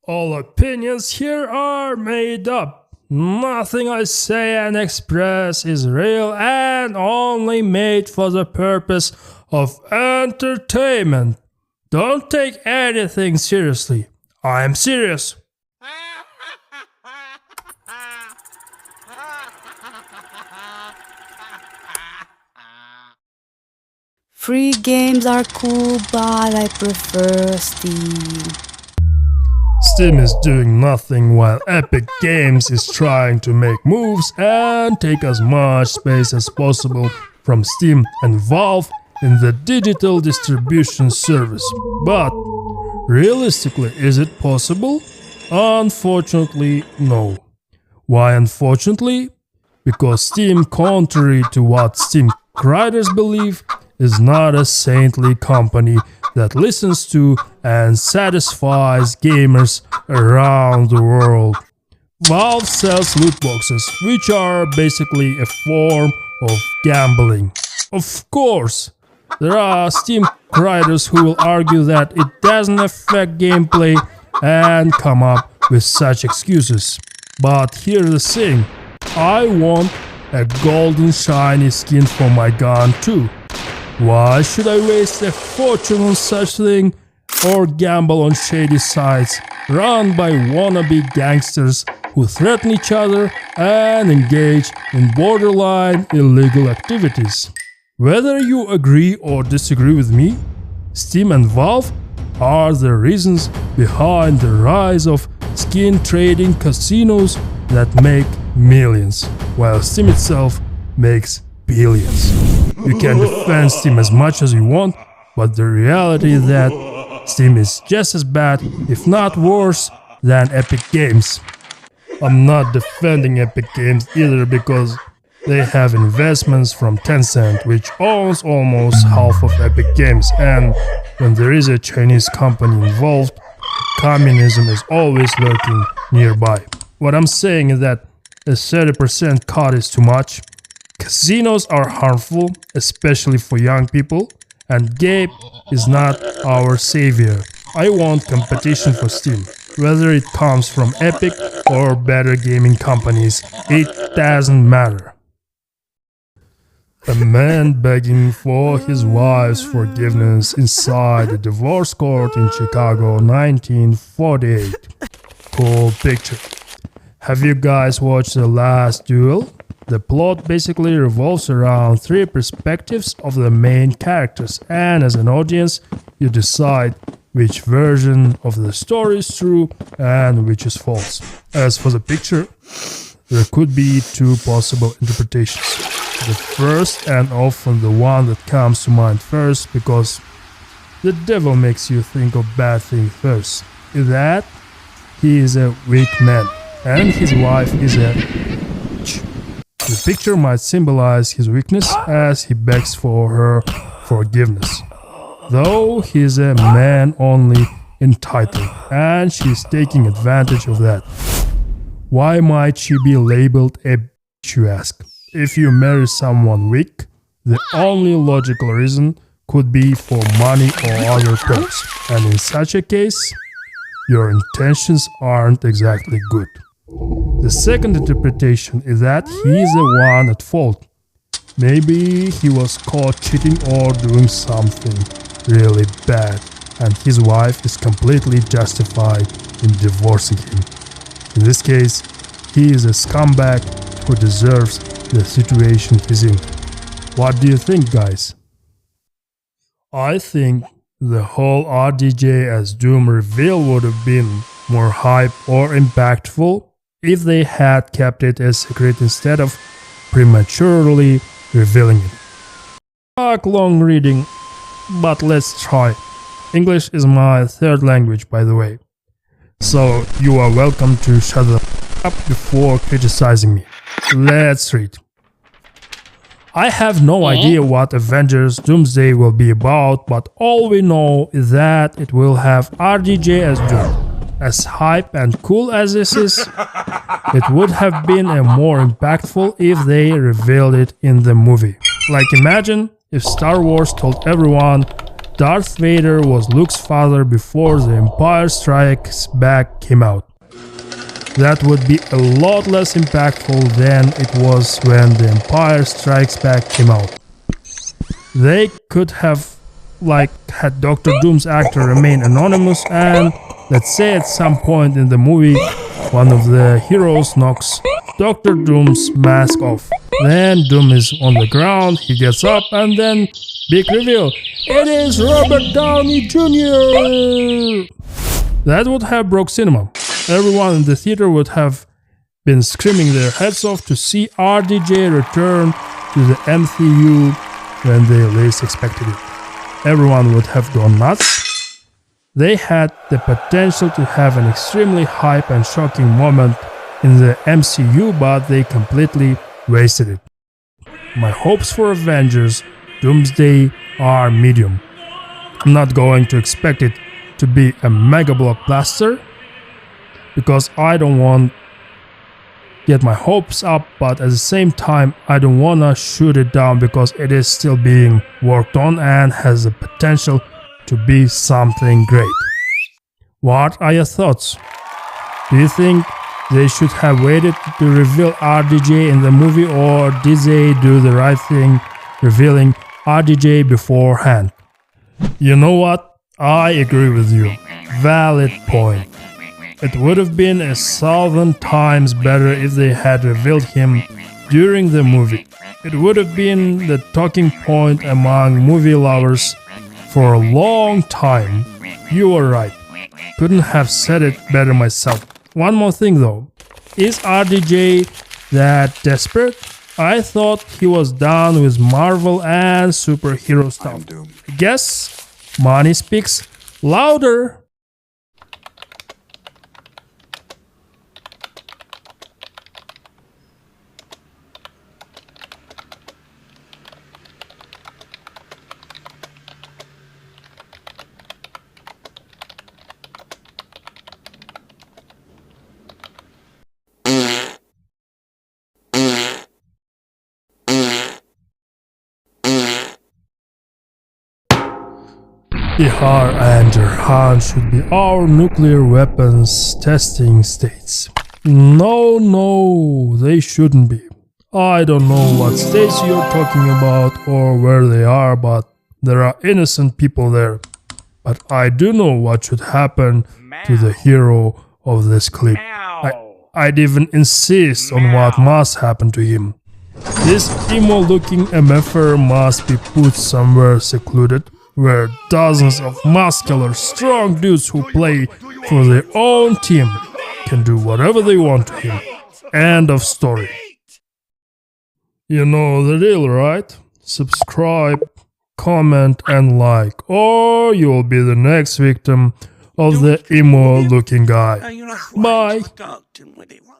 All opinions here are made up. Nothing I say and express is real and only made for the purpose of entertainment. Don't take anything seriously. I am serious. Free games are cool, but I prefer Steam. Steam is doing nothing while Epic Games is trying to make moves and take as much space as possible from Steam and Valve in the digital distribution service. But realistically, is it possible? Unfortunately, no. Why unfortunately? Because Steam, contrary to what Steam writers believe, is not a saintly company that listens to and satisfies gamers around the world. Valve sells loot boxes, which are basically a form of gambling. Of course, there are Steam writers who will argue that it doesn't affect gameplay and come up with such excuses. But here's the thing, I want a golden shiny skin for my gun too. Why should I waste a fortune on such thing or gamble on shady sites run by wannabe gangsters who threaten each other and engage in borderline illegal activities? Whether you agree or disagree with me, Steam and Valve are the reasons behind the rise of skin trading casinos that make millions, while Steam itself makes billions. You can defend Steam as much as you want, but the reality is that Steam is just as bad, if not worse, than Epic Games. I'm not defending Epic Games either because they have investments from Tencent, which owns almost half of Epic Games, and when there is a Chinese company involved, communism is always lurking nearby. What I'm saying is that a 30% cut is too much. Casinos are harmful, especially for young people, and Gabe is not our savior. I want competition for Steam. Whether it comes from Epic or better gaming companies, it doesn't matter. A man begging for his wife's forgiveness inside a divorce court in Chicago, 1948. Cool picture. Have you guys watched The Last Duel? The plot basically revolves around three perspectives of the main characters, and as an audience, you decide which version of the story is true and which is false. As for the picture, there could be two possible interpretations. The first, and often the one that comes to mind first, because the devil makes you think of bad things first, is that he is a weak man and his wife is a bitch. The picture might symbolize his weakness as he begs for her forgiveness, though he is a man only entitled, and she is taking advantage of that. Why might she be labeled a bitch, you ask? If you marry someone weak, the only logical reason could be for money or other perks, and in such a case, your intentions aren't exactly good. The second interpretation is that he is the one at fault. Maybe he was caught cheating or doing something really bad, and his wife is completely justified in divorcing him. In this case, he is a scumbag who deserves the situation he's in. What do you think, guys? I think the whole RDJ as Doom reveal would have been more hype or impactful if they had kept it a secret instead of prematurely revealing it. Fuck long reading, but let's try. English is my third language, by the way, so you are welcome to shut up before criticizing me. Let's read. I have no idea what Avengers Doomsday will be about, but all we know is that it will have RDJ as Doom. As hype and cool as this is, it would have been a more impactful if they revealed it in the movie. Like, imagine if Star Wars told everyone Darth Vader was Luke's father before The Empire Strikes Back came out. That would be a lot less impactful than it was when The Empire Strikes Back came out. They could have had Doctor Doom's actor remain anonymous, and let's say at some point in the movie one of the heroes knocks Doctor Doom's mask off. Then Doom is on the ground, he gets up, and then big reveal, it is Robert Downey Jr. That would have broke cinema. Everyone in the theater would have been screaming their heads off to see RDJ return to the MCU when they least expected it. Everyone would have gone nuts. They had the potential to have an extremely hype and shocking moment in the MCU, but they completely wasted it. My hopes for Avengers Doomsday are medium. I'm not going to expect it to be a mega blockbuster, because I don't want to get my hopes up, but at the same time I don't wanna shoot it down because it is still being worked on and has the potential to be something great. What are your thoughts? Do you think they should have waited to reveal RDJ in the movie, or did they do the right thing revealing RDJ beforehand? You know what? I agree with you. Valid point. It would have been 1,000 times better if they had revealed him during the movie. It would have been the talking point among movie lovers for a long time. You were right. Couldn't have said it better myself. One more thing though. Is RDJ that desperate? I thought he was done with Marvel and superhero stuff. I guess money speaks louder. Bihar and Jharkhand should be our nuclear weapons testing states. No, they shouldn't be. I don't know what states you're talking about or where they are, but there are innocent people there. But I do know what should happen to the hero of this clip. I'd even insist on what must happen to him. This emo-looking MFer must be put somewhere secluded, where dozens of muscular, strong dudes who play for their own team can do whatever they want to him. End of story. You know the deal, right? Subscribe, comment and like, or you'll be the next victim of the emo-looking guy. Bye!